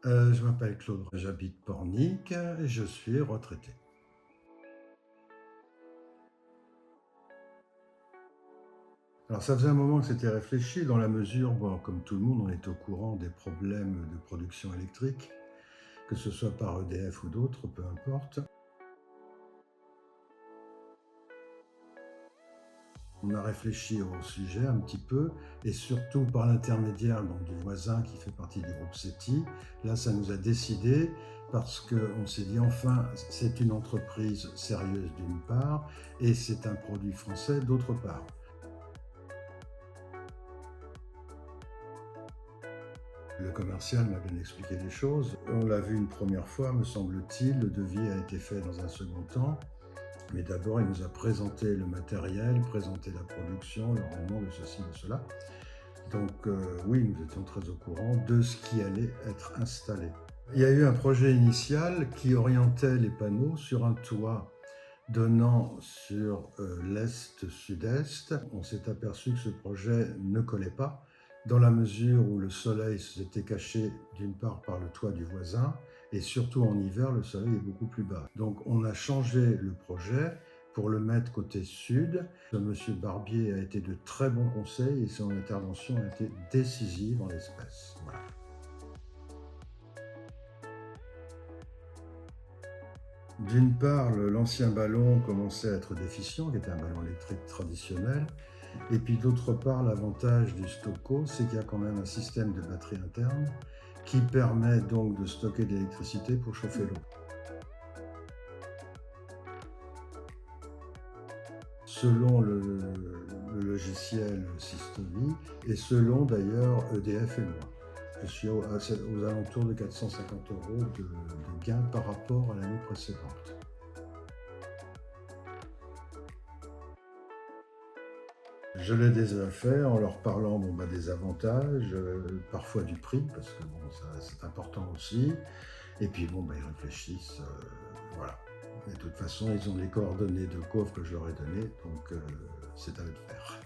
Je m'appelle Claude, j'habite Pornic et je suis retraité. Alors ça faisait un moment que c'était réfléchi dans la mesure, bon, comme tout le monde, on est au courant des problèmes de production électrique, que ce soit par EDF ou d'autres, peu importe. On a réfléchi au sujet un petit peu et surtout par l'intermédiaire du voisin qui fait partie du groupe SETI. Là, ça nous a décidé parce qu'on s'est dit enfin, c'est une entreprise sérieuse d'une part et c'est un produit français d'autre part. Le commercial m'a bien expliqué les choses. On l'a vu une première fois, me semble-t-il. Le devis a été fait dans un second temps. Mais d'abord, il nous a présenté le matériel, présenté la production, le rendement de ceci, de cela. Donc oui, nous étions très au courant de ce qui allait être installé. Il y a eu un projet initial qui orientait les panneaux sur un toit donnant sur l'est-sud-est. On s'est aperçu que ce projet ne collait pas, dans la mesure où le soleil s'était caché d'une part par le toit du voisin, et surtout en hiver, le soleil est beaucoup plus bas. Donc on a changé le projet pour le mettre côté sud. Monsieur Barbier a été de très bons conseils et son intervention a été décisive en l'espèce. Voilà. D'une part, l'ancien ballon commençait à être déficient, qui était un ballon électrique traditionnel. Et puis d'autre part, l'avantage du Stocko, c'est qu'il y a quand même un système de batterie interne qui permet donc de stocker de l'électricité pour chauffer l'eau. Selon le logiciel Systovi et selon d'ailleurs EDF et moi. Je suis aux alentours de 450 € de gain par rapport à l'année précédente. Je l'ai déjà fait en leur parlant des avantages, parfois du prix, parce que c'est important aussi. Et puis ils réfléchissent, voilà. Et de toute façon, ils ont les coordonnées de coffre que je leur ai données, donc c'est à eux de faire.